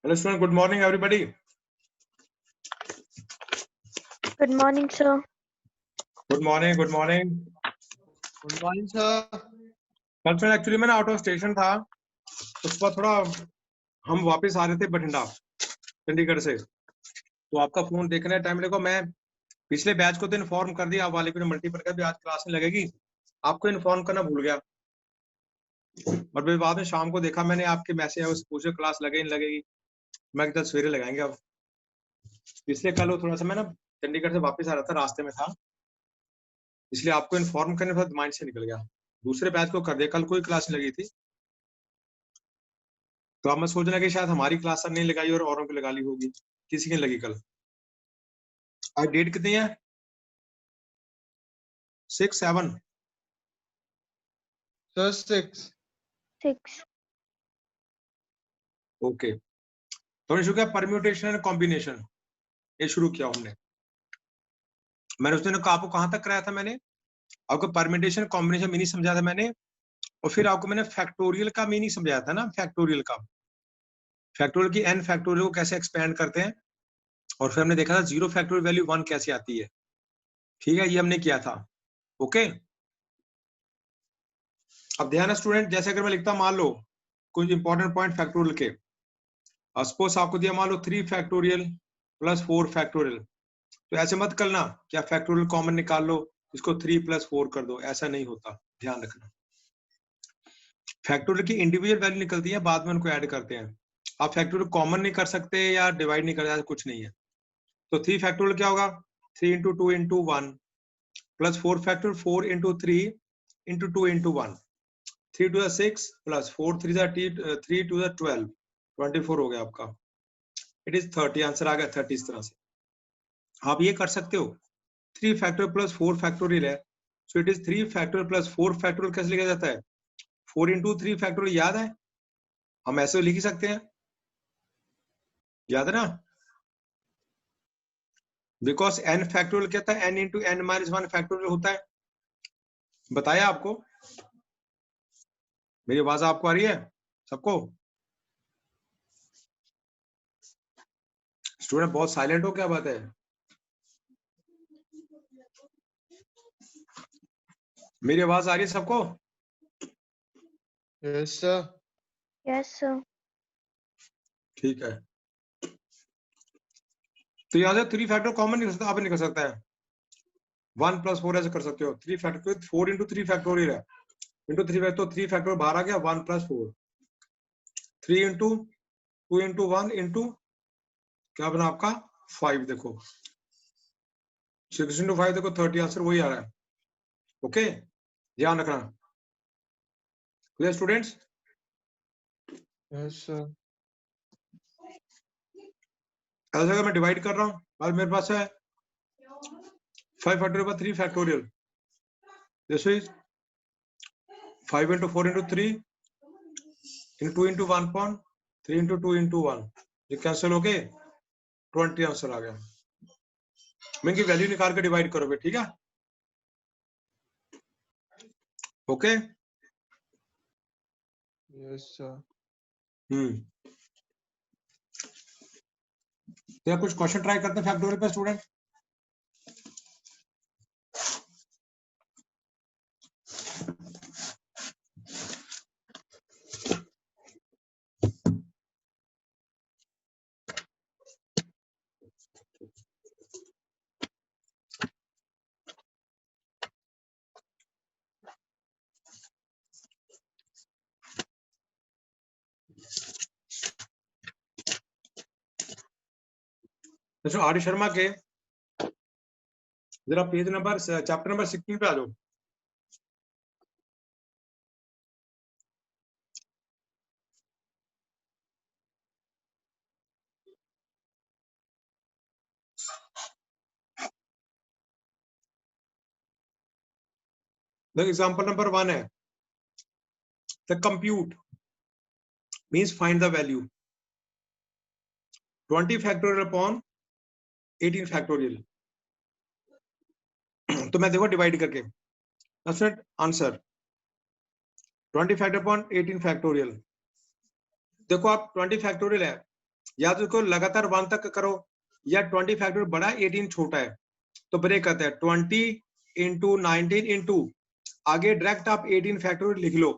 Hello student, good morning everybody. Good morning, sir. Good morning, good morning. Good morning sir. कल sir actually मैं out of station था, उस पर थोड़ा हम वापस आ रहे थे बठिंडा चंडीगढ़ से, तो आपका फोन देखने टाइम लगा। मैं पिछले बैच को तो इन्फॉर्म कर दिया, आप वाले को मल्टीपल का भी आज क्लास नहीं लगेगी, आपको इन्फॉर्म करना भूल गया। और फिर बाद में शाम को देखा मैंने आपके मैसेज है, उस पूछे क्लास लगे नहीं लगेगी, मैं कल सवेरे लगाएंगे। अब इसलिए कल वो थोड़ा सा मैं ना चंडीगढ़ से वापस आ रहा था, रास्ते में था, इसलिए आपको इन्फॉर्म करने बाद माइंड से निकल गया। दूसरे बैच को कर दिया, कल कोई क्लास नहीं लगी थी, तो अब मैं सोच रहा कि शायद हमारी क्लास सर नहीं लगाई और औरों की लगा ली होगी, किसी की लगी कल। आज डेट कितनी है? 6/7 सर 6। ओके। तो शुरू किया परम्यूटेशन एंड कॉम्बिनेशन, ये शुरू किया हमने। मैंने उस दिन आपको कहां तक कराया था? मैंने आपको परम्यूटेशन कॉम्बिनेशन मीनिंग समझाया था मैंने, और फिर आपको मैंने फैक्टोरियल का मीनिंग समझाया था ना, फैक्टोरियल का, फैक्टोरियल की एन फैक्टोरियल को कैसे एक्सपेंड करते हैं, और फिर हमने देखा था 0 फैक्टोरियल वैल्यू 1 कैसे आती है। ठीक है, ये हमने किया था। ओके, अब ध्यान है स्टूडेंट, जैसे अगर मैं लिखता मान लो कुछ इंपॉर्टेंट पॉइंट फैक्टोरियल के, सपोज आपको दिया मान लो 3 फैक्टोरियल प्लस 4 फैक्टोरियल, तो ऐसे मत करना क्या फैक्टोरियल कॉमन निकाल लो इसको 3 + 4 कर दो, ऐसा नहीं होता, ध्यान रखना। फैक्टोरियल की इंडिविजुअल वैल्यू निकलती है, बाद में उनको ऐड करते हैं। आप फैक्टोरियल कॉमन नहीं कर सकते या डिवाइड नहीं कर सकते, कुछ नहीं है। तो 3 फैक्टोरियल क्या होगा? 3 × 2 × 1 plus 4 factorial 4 × 3 × 2 × 1, 3 to the 6 plus 4 3 to the 12, 24 हो गया आपका। इट इज 30, आंसर आ गया 30। इस तरह से आप ये कर सकते हो। 3 फैक्टोरियल प्लस 4 फैक्टोरियल है, so it is 3 factorial plus 4 factorial. कैसे लिखा जाता है? 4 × 3 फैक्टोरियल, याद है? हम ऐसे लिख ही सकते हैं, याद है ना? बिकॉज n फैक्टोरियल क्या था? n × n - 1 फैक्टोरियल होता है, बताया आपको। मेरी आवाज आपको आ रही है सबको? स्टूडेंट बहुत साइलेंट हो, क्या बात है? मेरी आवाज आ रही है सबको? Yes sir. Yes, sir. ठीक है, तो यहाँ से 3 फैक्टर कॉमन नहीं कर सकता, आप नहीं कर सकता है। 1 + 4 ऐसे कर सकते हो। 3 फैक्टर 4 × 3 फैक्टोरियल है, इंटू 3 फैक्टर, तो 3 फैक्टर बाहर आ गया, 1 + 4, 3 × 2 × 1 इंटू क्या बना आपका 5। देखो 6 × 5 देखो 30, आंसर वही आ रहा है। ओके, ध्यान रखना। Clear students? Yes sir. ऐसा अगर मैं डिवाइड कर रहा हूँ, और मेरे पास है 5 फैक्टोरियल 3 फैक्टोरियल, दिस इज 5 × 4 × 3 × 2 × 1 3 × 2 × 1, ये कैंसिल हो गए, 20 आंसर आ गया। मैं इनकी वैल्यू निकाल के डिवाइड करोगे, ठीक है? ओके। Yes sir. तो कुछ क्वेश्चन ट्राई करते हैं फैक्टोरियल पे स्टूडेंट। आर शर्मा के जरा पेज नंबर चैप्टर नंबर 16 पे आ जाओ। एग्जांपल नंबर 1 है, the compute means find the value 20 factorial upon 18 factorial. तो मैं देखो डिवाइड करके आंसर 20 फैक्टर अपॉन 18 फैक्टोरियल। देखो आप 20 फैक्टोरियल है, या तो इसको लगातार 1 तक करो, या 20 फैक्टोरियल बड़ा 18 छोटा है, तो ब्रेक करते हैं 20 इंटू 19 इंटू आगे डायरेक्ट आप 18 फैक्टोरियल लिख लो,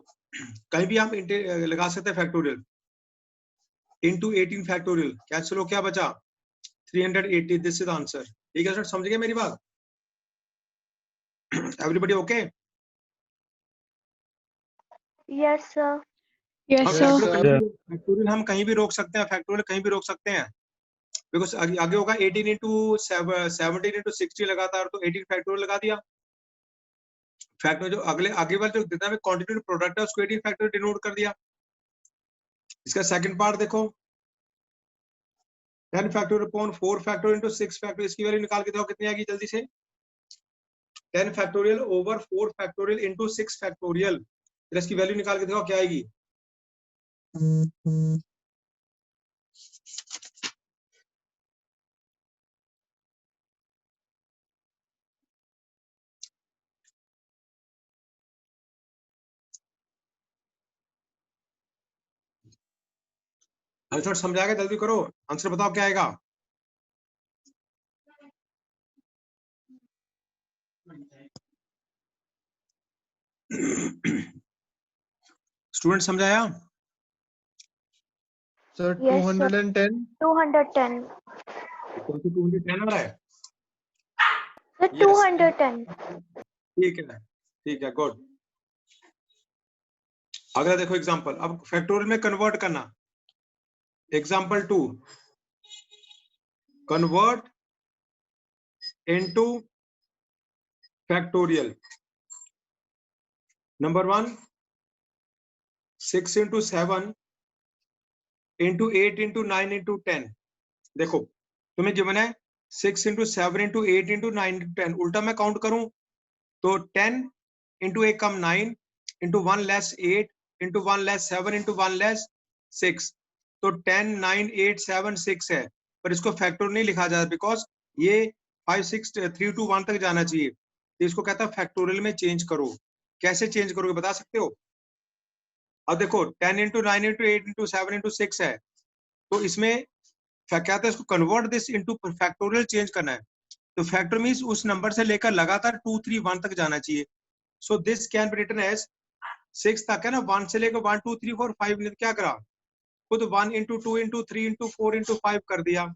कहीं भी आप लगा सकते हैं फैक्टोरियल, इंटू 18 फैक्टोरियल, कैंसिल हो, क्या बचा 380। This is answer. ठीक है सर, समझ गए मेरी बात? Everybody okay? Yes, sir. Yes, sir. Factorial हम कहीं भी रोक सकते हैं, फैक्टोरियल कहीं भी रोक सकते हैं, बिकॉज आगे होगा 18 इंटू 17 इंटू 60 लगातार, तो 18 फैक्टोरियल लगा दिया। फैक्टोरियल जो आगे वाला जो जितना भी क्वांटिटी प्रोडक्ट है उसको 18 फैक्टोरियल डिनोट कर दिया। इसका सेकंड पार्ट देखो, 10 factorial upon 4 factorial into 6 factorial, इसकी वैल्यू निकाल के देखो कितनी आएगी जल्दी से। 10 factorial over 4 factorial into 6 factorial, फिर इसकी वैल्यू निकाल के देखो क्या आएगी। आंसर समझाएगा, जल्दी करो, आंसर बताओ क्या आएगा। स्टूडेंट समझाया? Sir, Yes, sir. 210. 210. 210 आ रहा है? Sir, Yes. 210. ठीक है, गुड। अगला देखो एग्जांपल, अब फैक्टोरियल में कन्वर्ट करना। Example 2, convert into factorial. Number 1, 6 into 7 into 8 into 9 into 10। देखो तुम्हें गिवन है 6 इंटू 7 इंटू 8 इंटू 9 इंटू 10, उल्टा मैं काउंट करूं तो 10 इंटू 1 कम 9 into 1 less 8 into 1 less 7 into 1 less 6, तो 10 9 8 7 6 है, पर इसको फैक्टर नहीं लिखा जाता बिकॉज ये 5 6 3 2 1 तक जाना चाहिए, तो इसको कहता है फैक्टोरियल में चेंज करो। कैसे चेंज करोगे बता सकते हो? अब देखो 10 इंटू 9 इंटू 8 इंटू 7 इंटू 6 है, तो इसमें क्या कहता है, इसको convert this into factorial change करना है, तो फैक्टर मींस उस नंबर से लेकर लगातार 2 3 1 तक जाना चाहिए। So this can be written as 6 तक है ना, 1 से लेकर 1 2 3 4 5 ने क्या करा, खुद 1 इंटू 2 इंटू 3 इंटू 4 इंटू 5 कर दिया,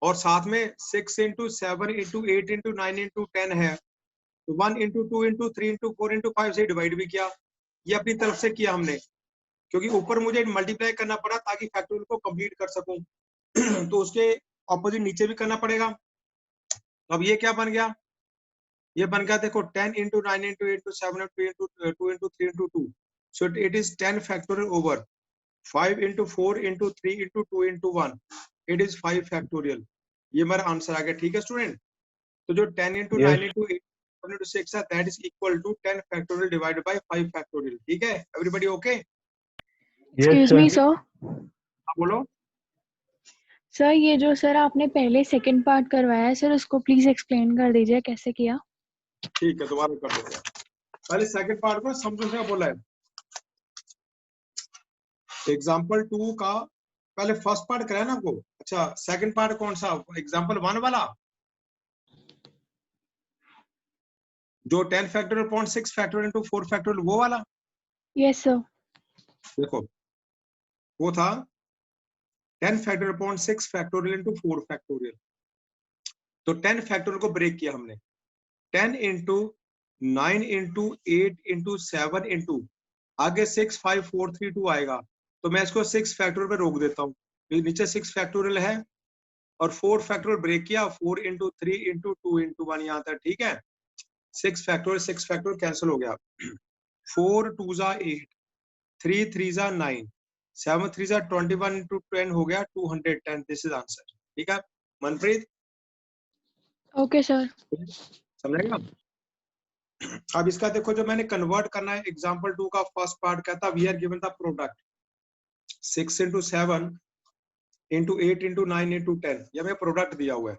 और साथ में 6 इंटू 7 इंटू 8 इंटू 9 इंटू 10 है, तो 1 इंटू 2 इंटू 3 इंटू 4 इंटू 5 से डिवाइड भी किया। ये अपनी तरफ से किया हमने, क्योंकि ऊपर मुझे मल्टीप्लाई करना पड़ा ताकि फैक्टोरियल को कंप्लीट कर सकूं, तो उसके ऑपोजिट नीचे भी करना पड़ेगा। अब ये क्या बन गया, ये बन गया देखो 10 into 9 into 8 into 7 into 2 into 3 into 2, so it is 10 factorial over 5 into 4 into 3 into 2 into 1, it is 5 factorial. ये मेरा आंसर आ गया। ठीक है स्टूडेंट, तो जो 10 इंटू 9 इंटू 8 इंटू 6 है, that is equal to 10 factorial divided by 5 factorial. ठीक है, everybody okay? Excuse me, sir. बोलो। सर ये जो सर आपने पहले सेकंड पार्ट करवाया है सर, उसको प्लीज एक्सप्लेन कर दीजिए कैसे किया। ठीक है, दोबारा कर देते हैं। पहले सेकंड पार्ट को समझो क्या बोला है। एग्जांपल 2 का पहले फर्स्ट पार्ट कराया ना आपको, अच्छा सेकंड पार्ट कौन सा, एग्जांपल 1 वाला जो 10 factorial upon 6 factorial into 4 factorial, वो वाला? Yes sir. देखो वो था 10 factorial upon 6 factorial into 4 factorial, तो 10 फैक्टोरियल को ब्रेक किया हमने, 10 इंटू 9 इंटू 8 इंटू 7 इंटू आगे 6 5 4 3 2 आएगा, तो मैं इसको 6 फैक्टोरियल पे रोक देता हूँ, नीचे 6 फैक्टोरियल है और 4 फैक्टोरियल ब्रेक किया, 4 इंटू 3 इंटू 2 इंटू 1 यहाँ तक। ठीक है, 6 फैक्टोरियल कैंसिल हो गया, 4 2 जा 8, 3 3 जा 9, 7 3 जा 21 इंटू 10 हो गया 210। This is answer. ठीक है मनप्रीत? Okay sir. समझेगा? अब इसका देखो, जो मैंने कन्वर्ट करना है, एग्जांपल 2 का फर्स्ट पार्ट कहता we are given the product 6 into 7 into 8 into 9 into 10, ये हमें प्रोडक्ट दिया हुआ है,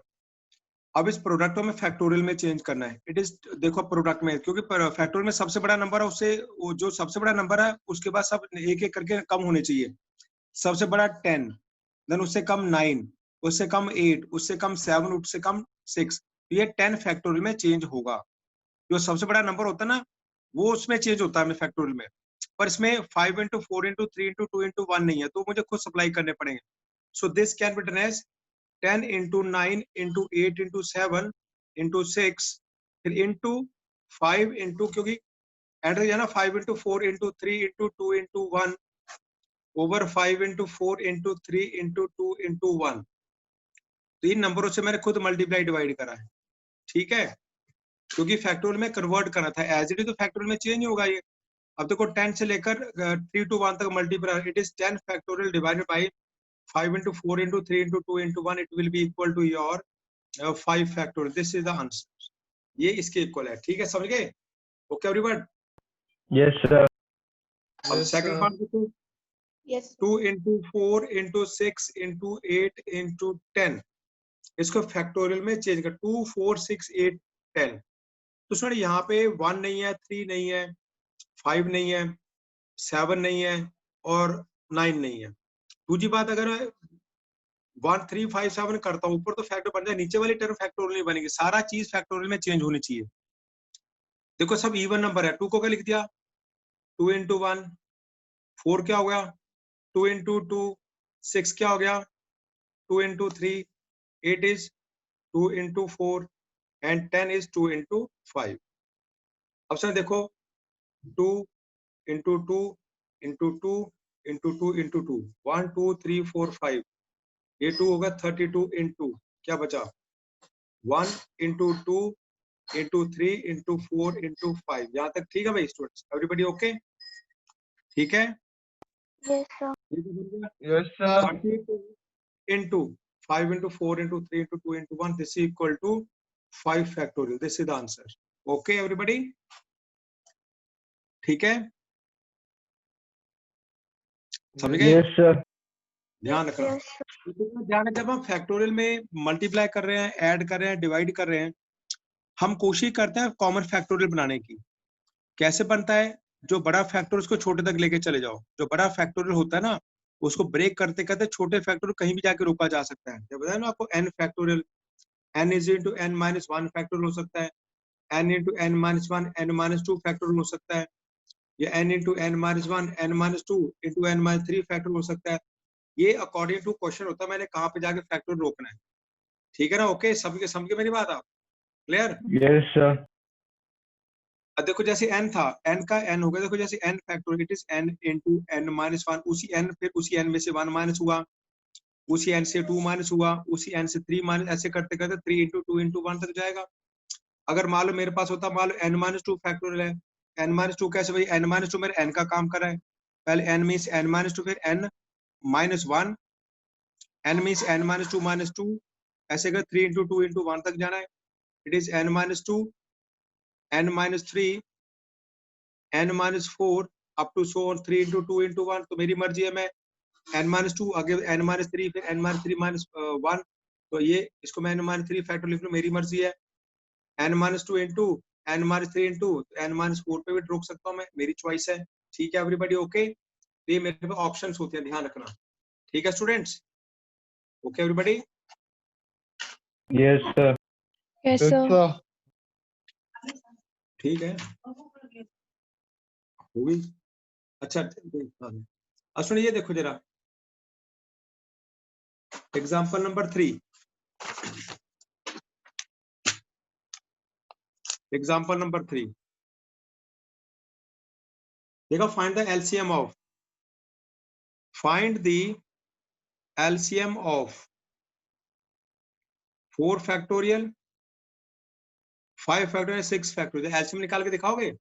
अब इस प्रोडक्ट को हमें फैक्टोरियल में चेंज करना है। इट इज, देखो प्रोडक्ट में, क्योंकि फैक्टोरियल में सबसे बड़ा नंबर है, उससे वो जो सबसे बड़ा नंबर है उसके बाद सब एक एक करके कम होने चाहिए। सबसे बड़ा 10, देन उससे कम 9, उससे कम 8, उससे कम 7, उससे कम 6। ये 10 फैक्टोरियल में चेंज होगा। जो सबसे बड़ा नंबर होता है ना, वो उसमें चेंज होता है फैक्टोरियल में, पर इसमें 5 into 4 into 3 into 2 into 1 नहीं है, तो मुझे खुद सप्लाई करने पड़ेंगे। So this can be done as 10 into 9 into 8 into 7 into 6 फिर into 5 into, क्योंकि एड्रेस है ना 5 into 4 into 3 into 2 into 1 over 5 into 4 into 3 into 2 into 1। तो इन नंबरों से मैंने खुद मल्टीप्लाई डिवाइड करा है, ठीक है, क्योंकि फैक्टोरियल में कन्वर्ट करना था। एज इट इज तो फैक्टोरियल में चेंज होगा ये। अब देखो 10 से लेकर 3 to 1 तक multiply, it is 10 factorial divided by 5 into 4 into 3 into 2 into 1, it will be equal to your 5 factorial. This is the answer. ये इसके इक्वल है, ठीक है, समझ गए? Okay everyone? Yes, sir. अब Yes, सेकंड sir. पार्ट देखो, Yes. 2 into 4 into 6 into 8 into 10, इसको फैक्टोरियल में चेंज कर, 2 4 6 8 10। तो सुनिए यहाँ पे 1 नहीं है, 3 नहीं है, 5 नहीं है, 7 नहीं है और 9 नहीं है। दूसरी बात, अगर 1 3 5 7 करता हूँ ऊपर तो फैक्टर बन जाए, नीचे वाली टर्म फैक्टोरियल नहीं बनेगी, सारा चीज फैक्टोरियल में चेंज होनी चाहिए। देखो सब इवन नंबर है, 2 को क्या लिख दिया, 2 into 1, 4 क्या हो गया, 2 into 2, 6 क्या हो गया, 2 into 3, 8 is 2 into 4 and 10 is 2 into 5। अब सर देखो 2 into 2 into 2 into 2 into 2, 1 2 3 4 5, ये 2 होगा, 32 into क्या बचा, 1 into 2 into 3 into 4 into 5। यहाँ तक ठीक है भाई स्टूडेंट्स, एवरीबॉडी ओके? ठीक है, Yes, sir. Yes, sir. 32 into 5 into 4 into 3 into 2 into 1, this is equal to 5 factorial. This is the answer. Okay everybody? ठीक है, समझ गए? Yes, sir. ध्यान रखना, Yes, sir. ध्यान रखना, जब हम फैक्टोरियल में मल्टीप्लाई कर रहे हैं, ऐड कर रहे हैं, डिवाइड कर रहे हैं, हम कोशिश करते हैं कॉमन फैक्टोरियल बनाने की। कैसे बनता है, जो बड़ा फैक्टर उसको छोटे तक लेके चले जाओ। जो बड़ा फैक्टोरियल होता है ना, उसको ब्रेक करते करते छोटे फैक्टोरियल कहीं भी जाके रोका जा सकता है। जब बताया ना आपको n factorial, n is into n minus 1 factorial हो सकता है, n into n minus 1 n minus 2 factorial हो सकता है, या n into n minus 1 n minus 2 into n minus 3 factorial हो सकता है। ये अकॉर्डिंग टू क्वेश्चन होता है, मैंने कहाँ पे जाके फैक्टोरियल रोकना है, ठीक है ना? ओके, सबके समझ मेरी बात आप? क्लियर? Yes, sir. अब देखो जैसे n था, n का n हो गया, देखो जैसे n factorial, it is n into n minus 1, उसी n, फिर उसी n में से 1 माइनस हुआ, उसी n से 2 माइनस हुआ, उसी n से 3 माइनस, ऐसे करते करते 3 into 2 into 1 तक जाएगा। अगर मान लो मेरे पास होता, मान लो n minus 2 फैक्टोरियल है, n minus 2 कैसे भाई, n minus 2 मेरे n का काम कर रहा है, पहले n मीन्स n minus 2 फिर n minus 1, n means n minus 2 minus 2, ऐसे कर 3 into 2 into 1 तक जाना है, it is n minus 2 n minus 3 n minus 4 up to so on 3 into 2 into 1। तो मेरी मर्जी है, मैं n minus 2 आगे n minus 3 फिर n minus 3 minus 1, तो ये इसको मैं n minus 3 फैक्टर लिख लूं, मेरी मर्जी है। n minus 2 into n minus 3 into n minus 4 पे भी रोक सकता हूँ मैं, मेरी चॉइस है। ठीक है एवरीबॉडी ओके? ये मेरे पे ऑप्शंस होते हैं, ध्यान रखना, ठीक है students? Okay everybody? Yes, sir. Yes, Yes, sir. sir. ठीक है, हो गई। अच्छा अब सुनिए, ये देखो जरा एग्जाम्पल नंबर 3, एग्जाम्पल नंबर 3 देखो, find the LCM of, find the LCM of 4 factorial, 5 factorial, 6 factorial. LCM निकाल के दिखाओगे?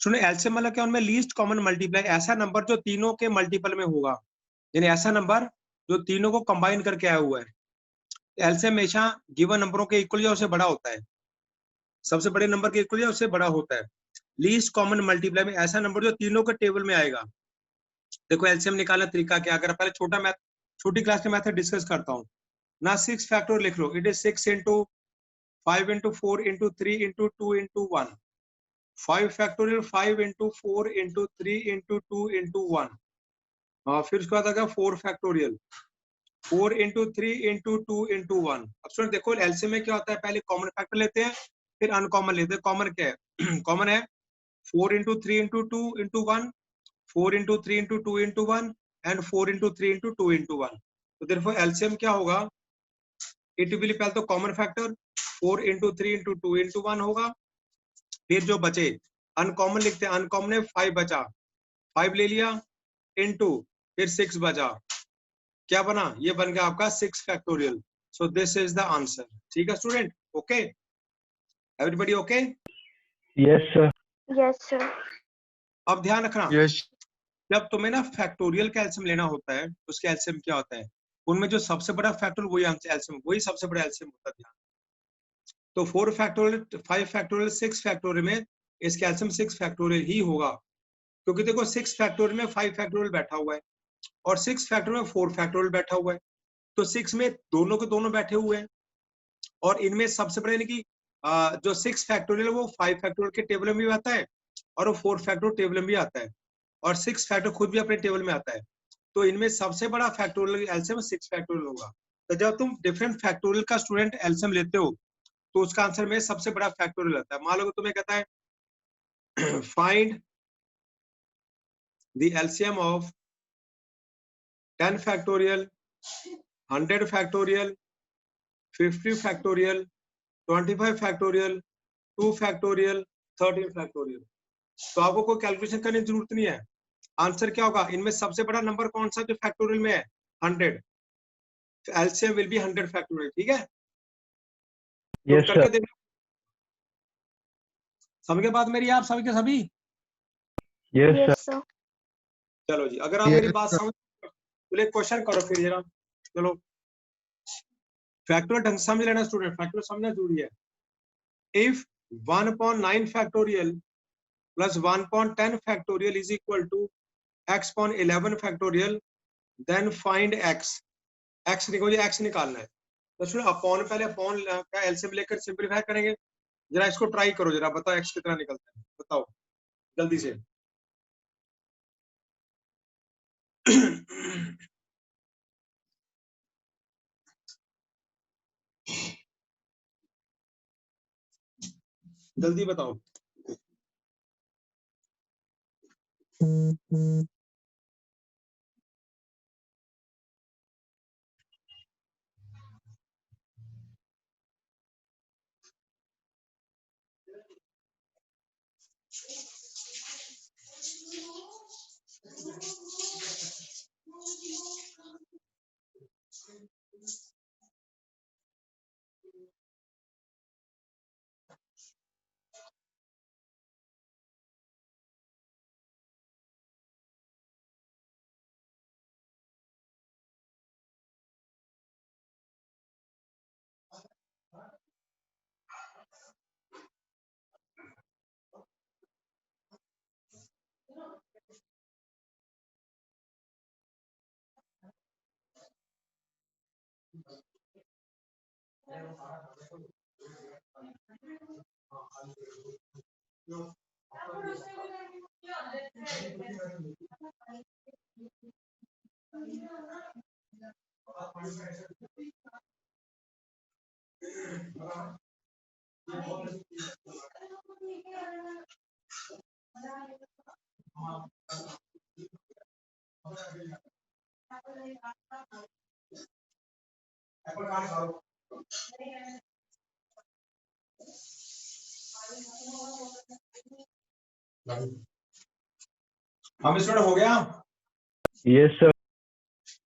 सुनो, एलसीएम मतलब क्या, उनमें लीस्ट कॉमन मल्टीप्लाई, ऐसा नंबर जो तीनों के मल्टीपल में होगा, यानी ऐसा नंबर जो तीनों को कंबाइन करके आया हुआ है। एलसीएम हमेशा गिवन नंबरों के इक्वल या उससे बड़ा होता है, सबसे बड़े नंबर के इक्वल या उससे बड़ा होता है। लीस्ट कॉमन मल्टीप्लाई में ऐसा नंबर जो तीनों के टेबल में आएगा। देखो एलसीएम निकालने का तरीका क्या, अगर पहले छोटी क्लास के मेथड डिस्कस करता हूँ। ना 6 फैक्टोरियल लिख लो, it is 6 into 5 into 4 into 3 into 2 into 1. 5 factorial 5 into 4 into 3 into 2 into 1. फिर उसके बाद आएगा 4 फैक्टोरियल 4 into 3 into 2 into 1. अब स्टूडेंट देखो एलसीएम में क्या होता है, पहले कॉमन फैक्टर लेते हैं फिर अनकॉमन लेते हैं. कॉमन क्या है? कॉमन है 4 into 3 into 2 into 1, 4 into 3 into 2 into 1 and 4 into 3 into 2 into 1. तो therefore एलसीएम क्या होगा, इट विल पहले तो common factor 4 into 3 into 2 into 1 होगा, फिर जो बचे अनकॉमन लिखते हैं, अनकॉमन में 5 बचा, 5 ले लिया इनटू फिर 6 बचा, क्या बना, ये बन गया आपका 6 factorial. So this is the answer. ठीक है student, okay, everybody okay. Yes, sir. Yes, sir. अब ध्यान रखना, Yes. जब तुम्हें ना फैक्टोरियल का एलसीएम लेना होता है, उसके एलसीएम क्या होता है, उनमें जो सबसे बड़ा फैक्टर वही एलसीएम, वही सबसे बड़ा एलसीएम होता है. ध्यान, तो 4 फैक्टोरियल 5 फैक्टोरियल 6 फैक्टोरियल में इसका एलसीएम 6 फैक्टोरियल ही होगा, क्योंकि देखो 6 फैक्टोरियल में 5 फैक्टोरियल बैठा हुआ है और 6 फैक्टोरियल में 4 फैक्टोरियल बैठा हुआ है, तो 6 में दोनों के दोनों बैठे हुए हैं, और इनमें सबसे बड़ा यानी कि जो 6 फैक्टोरियल वो 5 फैक्टोरियल के टेबल में भी आता है और वो 4 फैक्टोरियल टेबल में भी आता है, और 6 फैक्टर खुद भी अपने टेबल में आता है. तो इनमें सबसे बड़ा फैक्टोरियल एलसीएम 6 फैक्टोरियल होगा. तो जब तुम डिफरेंट फैक्टोरियल का स्टूडेंट एलसीएम लेते हो तो उसका आंसर में सबसे बड़ा फैक्टोरियल आता है. मान लो तुम्हें कहता है find the LCM of 10 factorial, 100 factorial, 50 factorial, 25 factorial, 2 factorial, 13 factorial. तो आपको कोई कैलकुलेशन करने की जरूरत नहीं है. आंसर क्या होगा, इनमें सबसे बड़ा नंबर कौन सा जो फैक्टोरियल में है, 100. LCM will be 100 factorial. ठीक है, तो Yes, sir. करके देखो. समझ गए बात मेरी आप सभी के सभी? Yes, sir. Yes, sir. चलो जी, अगर आप Yes, मेरी बात sir. समझ तो एक क्वेश्चन करो फिर जरा. चलो, फैक्टोरियल ढंग से समझ लेना स्टूडेंट, फैक्टोरियल समझना जरूरी है. If 1/9 factorial plus 1/10 factorial is equal to x/11 factorial, then find x. x निकालो, x निकालना है. तो सुनो, अपॉन पहले अपॉन का एलसीएम लेकर सिंपलीफाई करेंगे. जरा इसको ट्राई करो, जरा बताओ x कितना निकलता है, बताओ जल्दी से. जल्दी बताओ. हम स्टूडेंट हो गया. Yes, sir.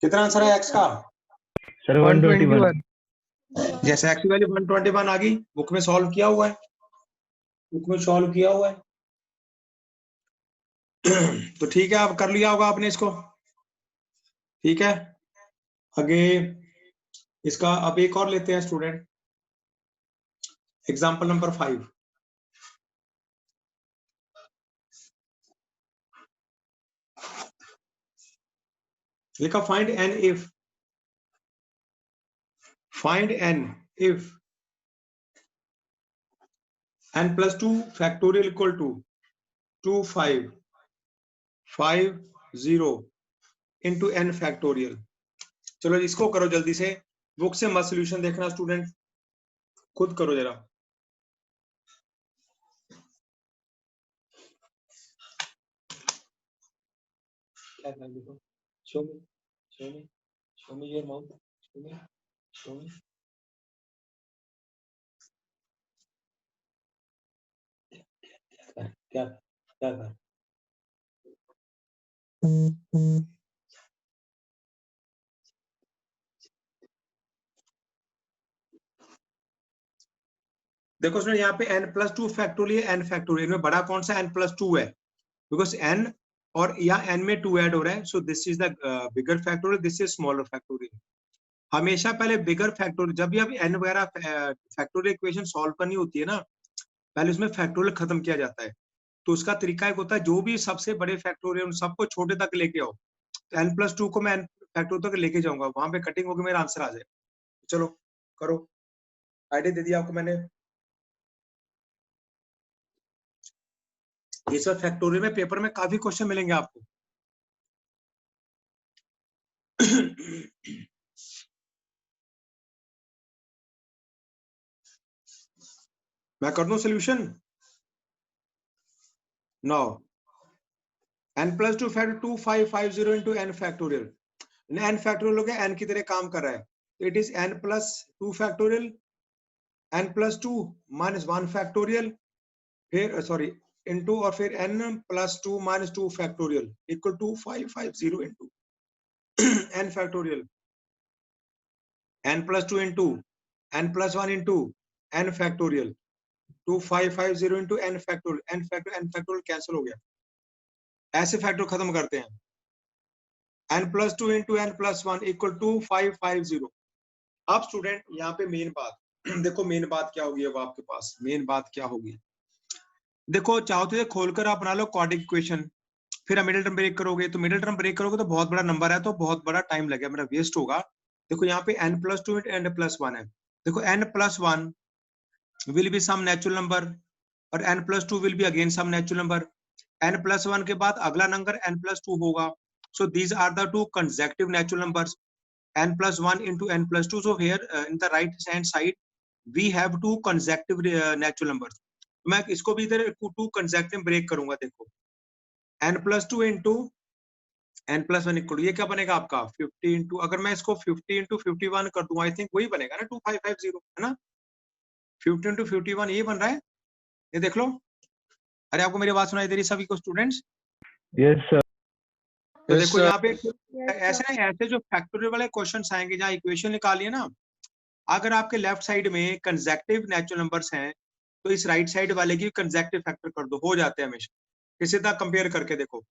कितना आंसर है x का? Sir, 121. 121. जैसे x की वैल्यू 121 आ गई, बुक में सॉल्व किया हुआ है, बुक में सॉल्व किया हुआ है. तो ठीक है, आप कर लिया होगा आपने इसको. ठीक है, आगे इसका अब एक और लेते हैं स्टूडेंट, एग्जाम्पल नंबर 5. लिखा find n if find n if n plus 2 factorial equal to 2 5 5 0 into n factorial। चलो इसको करो जल्दी से, बुक से मत सॉल्यूशन देखना स्टूडेंट, खुद करो जरा। show me your mouth, show me क्या क्या था। देखो स्टूडेंट यहाँ पे n plus 2 factorial n factorial में बड़ा कौन सा n प्लस 2 है, बिकॉज n और यहाँ n में 2 ऐड हो रहा है, so this is the bigger factorial, this is smaller factorial. हमेशा पहले बिगर फैक्टोरियल, जब भी आप n वगैरह फैक्टोरियल इक्वेशन सॉल्व करनी होती है ना, पहले उसमें फैक्टोरियल खत्म किया जाता है। तो उसका तरीका एक होता है, जो भी सबसे बड़े फैक्टोरियल उन सबको छोटे तक लेके आओ। तो n प्लस 2 को मैं n फैक्टोरियल तक लेके जाऊंगा, वहां पे कटिंग होकर मेरा आंसर आ जाए। चलो करो, आइडिया दे दिया आपको मैंने। ये सब फैक्टोरियल में पेपर में काफी क्वेश्चन मिलेंगे आपको। मैं कर दूं solution. Now n plus 2 factor 2550 into n factorial, n factorial हो गया, n की तरह काम कर रहा है, तो it is n plus 2 factorial, n plus 2 minus 1 factorial, फिर सॉरी इनटू, और फिर n plus 2 minus 2 factorial equal to 550 into n factorial, n plus 2 into n plus 1 into n factorial 2550 into n factorial, n factorial cancel हो गया, ऐसे factor खत्म करते हैं। n plus 2 into n plus 1 equal to 550। अब student यहाँ पे main बात देखो, मेन बात क्या होगी अब आपके पास, मेन बात क्या होगी देखो, चाहो तो ये खोलकर आप बना लो क्वाड्रेटिक इक्वेशन, फिर मिडिल टर्म ब्रेक करोगे, तो मिडिल टर्म ब्रेक करोगे तो बहुत बड़ा नंबर है, तो बहुत बड़ा टाइम लगेगा, मेरा वेस्ट होगा। देखो यहाँ पे n plus 2 into n plus 1 है, देखो n plus 1 will be some natural number और n plus 2 will be again some natural number, n plus 1 के बाद अगला नंबर n प्लस 2 होगा, so these are the two consecutive natural numbers, n plus 1 into n plus 2, so here in the right hand side we have two consecutive natural numbers, मैं इसको भी इधर to consecutive break करूंगा। देखो n plus 2 into n plus 1 equal, ये क्या बनेगा आपका 50 इंटू, अगर मैं इसको 50 इंटू 51 कर दूं, आई थिंक वही बनेगा ना 2550, है ना, 50 इंटू 51 ये बन रहा है, ये देख लो। अरे आपको मेरी बात सुनाई दे रही सभी को स्टूडेंट्स? Yes, sir. तो देखो यहाँ पे ऐसे ऐसे जो फैक्टोरियल वाले क्वेश्चंस आएंगे, जहाँ इक्वेशन निकालिए ना, अगर आपके लेफ्ट साइड में कंसेक्टिव नेचुरल नंबर्स हैं, तो इस राइट साइड वाले की कंसेक्टिव फैक्टर कर दो, हो जाते हैं हमेशा। किसी तरह कंपेयर करके देखो,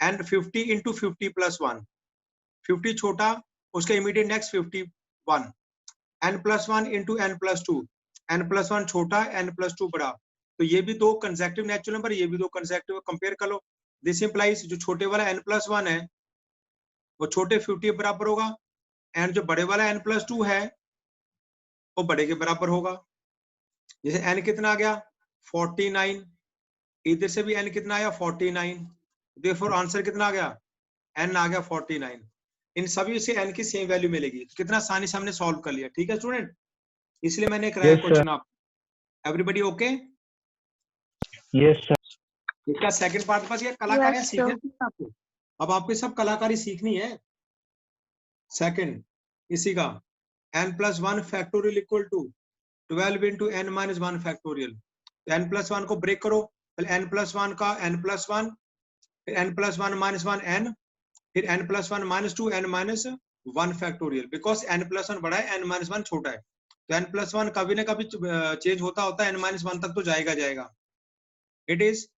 एंड 50 इंटू 50 प्लस 1, 50 छोटा, उसके immediate next 51, n plus 1 into n plus 2, n plus 1 छोटा, n प्लस 2 बड़ा, तो ये भी दो कंसेक्टिव नेचुरल नंबर, ये भी दो कंसेक्टिव, कंपेयर कर लो। दिस इंप्लाइज जो छोटे वाला n प्लस 1 है वो छोटे 50 के बराबर होगा, एंड जो बड़े वाला n प्लस 2 है वो बड़े के बराबर होगा। जैसे n कितना आ गया 49, इधर से भी n कितना आया 49, देयरफॉर आंसर कितना आ गया n आ गया 49। इन सभी से n की सेम वैल्यू मिलेगी, कितना आसानी से हमने सॉल्व कर लिया। ठीक है स्टूडेंट, इसलिए मैंने कराया क्वेश्चन आप। Everybody okay? Yes, sir. इसका सेकंड पार्ट बस ये कलाकारी सीखनी है आपको, अब आपको सब कलाकारी सीखनी है। सेकंड इसी का n plus 1 factorial equal to 12 into n minus 1 factorial, n plus 1 को ब्रेक करो, पहले n प्लस 1 का n प्लस 1, फिर n प्लस 1 माइनस 1 n, फिर n plus 1 minus 2 n minus 1 factorial, because n plus 1 बड़ा है n माइनस 1 छोटा है, तो n प्लस 1 कभी ना कभी चेंज होता है, n माइनस 1 तक तो जाएगा। It is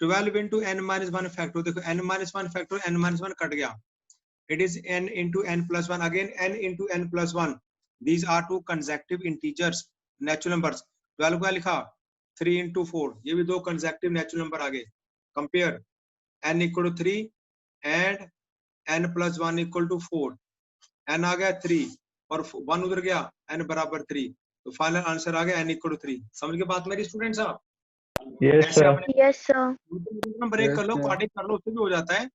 12 into n minus 1 factorial, देखो n minus 1 factorial, n minus 1 cut गया, it is n into n plus 1, again n into n plus 1, these are two consecutive integers natural numbers। 12 का लिखा 3 into 4, ये भी दो consecutive natural number आ गए। compare n equal to 3 and n plus 1 equal to 4, n आ गया 3, और 1 उधर गया, n बराबर 3, तो फाइनल आंसर आ गया n इक्वल टू 3। समझ के बात मेरी स्टूडेंट्स आप? Yes, ऐसे sir. आपने Yes, sir. ब्रेक Yes, कर लो, sir. क्वाड्रेटिक कर लो, उससे भी हो जाता है।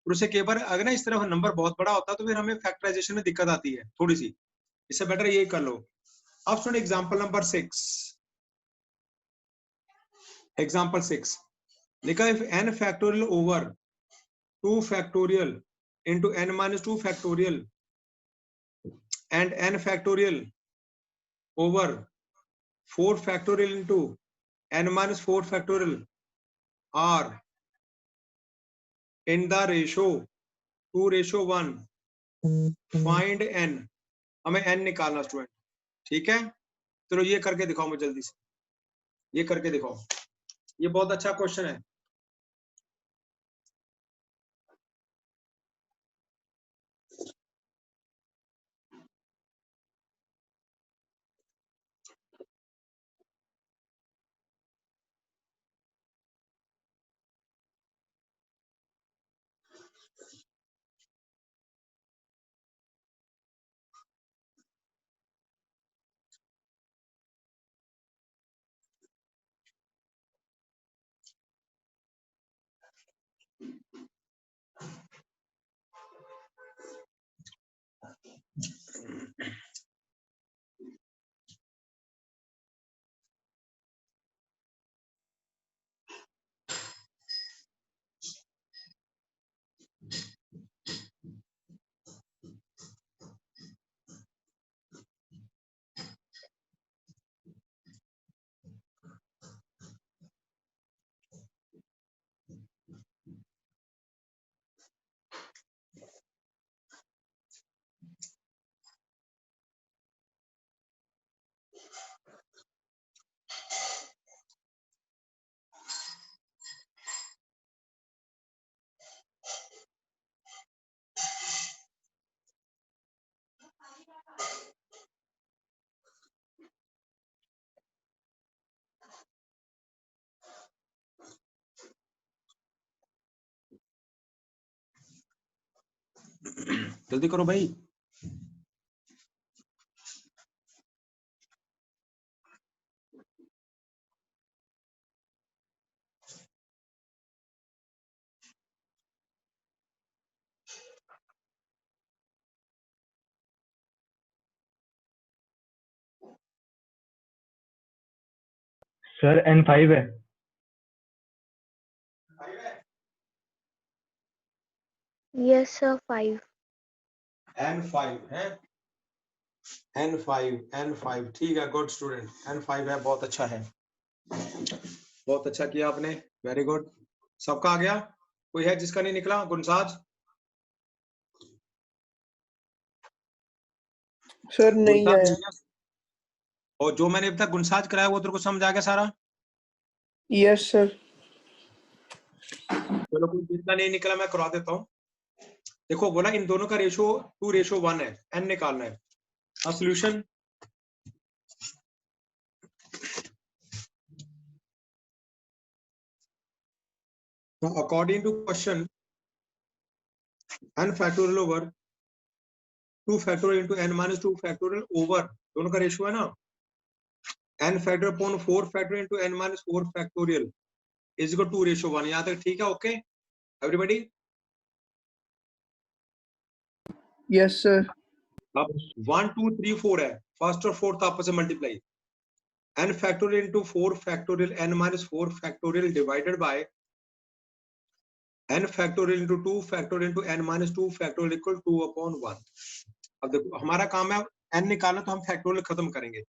और उससे कई बार अगर ना इस तरह नंबर बहुत बड़ा होता है तो फिर हमें फैक्टराइजेशन में दिक्कत आती है थोड़ी सी, इससे बेटर ये कर लो। अब सुनो एग्जांपल नंबर 6। एग्जांपल 6 लिखा है, if n factorial over 2 factorial into n minus 2 factorial and n factorial over 4 factorial into n minus 4 factorial are in the ratio 2:1, find n। हमें n निकालना स्टूडेंट, ठीक है? चलो ये करके दिखाओ मुझे जल्दी से, ये करके दिखाओ, ये बहुत अच्छा क्वेश्चन है। जल्दी करो भाई। Sir, N5 है। Yes, sir. 5. n5 है, n5 ठीक है, गुड स्टूडेंट, n5 है, बहुत अच्छा है, बहुत अच्छा किया आपने, वेरी गुड। सबका आ गया? कोई है जिसका नहीं निकला? गुनसाज? सर नहीं गुनसाज आया। नहीं है? और जो मैंने अभी तक गुनसाज कराया वो तेरे को समझ आ गया सारा? Yes sir. चलो कोई जिसका नहीं निकला मैं करवा देता हूँ। देखो बोला इन दोनों का रेशो 2:1 है, n निकालना है। अब solution, according to question n factorial over 2 factorial into n minus 2 factorial over, दोनों का रेशो है ना, n factorial upon 4 factorial into n minus 4 factorial is equal 2:1। यहाँ तक ठीक है? Okay everybody? Yes sir. अब 1 2 3 4 है, फर्स्ट और फोर्थ आपस में multiply, n factorial into 4 factorial n minus 4 factorial divided bye n factorial into 2 factorial into n minus 2 factorial equal 2/1। अब देखो हमारा काम है n निकालना, तो हम फैक्टोरियल खत्म करेंगे।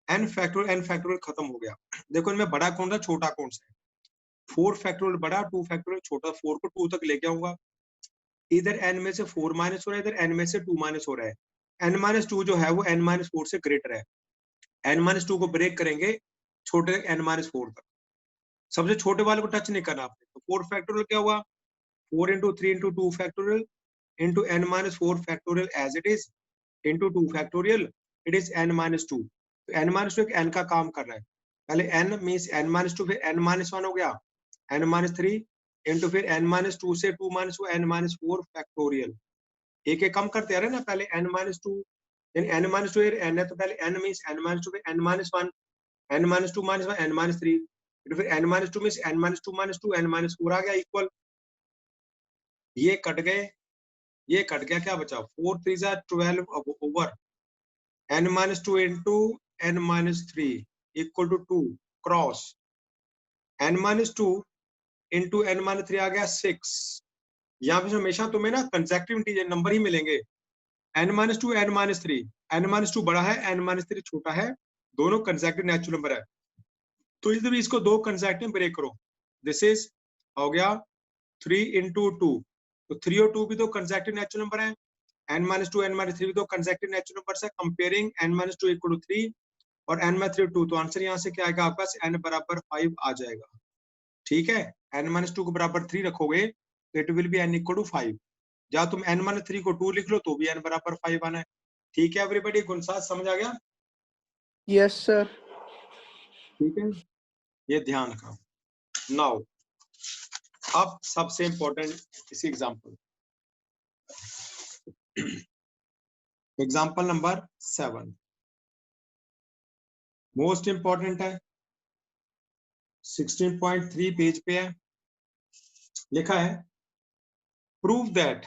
n फैक्टोरियल खत्म हो गया। देखो इनमें बड़ा कौन सा छोटा कौन सा है? 4 फैक्टोरियल बड़ा, 2 फैक्टोरियल छोटा। 4 को 2 तक लेके आऊंगा, इधर n में से 4 माइनस हो रहा है, इधर n में से 2 माइनस हो रहा है। n माइनस 2 जो है वो n माइनस 4 से ग्रेटर है। n माइनस 2 को ब्रेक करेंगे छोटे n माइनस 4 तक, सबसे छोटे वाले को टच नहीं करना आपने। तो 4 फैक्टोरियल क्या हुआ? 4 into 3 into 2 factorial into n minus 4 factorial as it is into 2 factorial, it is n minus 2। तो n minus 2 एक n का काम कर रहा है। पहले n means n minus 2, फिर n minus 1 हो गया, n minus 3 into फिर n minus 2 से 2 minus 4 n minus 4 factorial। एक एक कम करते आ रहे ना, पहले n minus 2 यानी n माइनस 2 n है तो पहले n means n minus 2 n minus 1 n minus 2 minus 1 n minus 3, फिर n minus 2 means n minus 2 minus 2 n minus 4 आ गया इक्वल, ये कट गए, ये कट गया, क्या बचा 4 3 जा 12 over n minus 2 into n minus 3 equal to 2 cross n minus 2 into n minus 3 आ गया 6। यहाँ पे हमेशा तुम्हें ना कंसेक्टिव इंटीजर नंबर ही मिलेंगे, n minus 2 n minus 3, n minus 2 बड़ा है n माइनस 3 छोटा है, दोनों कंसेक्टिव नेचुरल नंबर है। तो इधर इसको दो कंसेक्टिव ब्रेक करो, दिस इज हो गया 3 into 2, तो 3 और 2 भी तो कंसेक्टिव नेचुरल नंबर है, n माइनस 2 n माइनस 3 भी तो कंसेक्टिव नेचुरल नंबर है। Comparing n minus 2 equal to 3 और n माइनस 3 2, तो आंसर यहाँ से क्या आएगा आपका n बराबर 5 आ जाएगा। ठीक है, n माइनस 2 को बराबर 3 रखोगे तो it will be n equal to 5, या तुम n माइनस 3 को 2 लिख लो तो भी n बराबर 5 आना है। ठीक है एवरीबॉडी, गुणसाज समझ आ गया? Yes, sir. ठीक है, ये ध्यान रखो। नाउ अब सबसे इंपॉर्टेंट इसी example, example number 7 most important है, 16.3 पेज पे है, लिखा है प्रूव दैट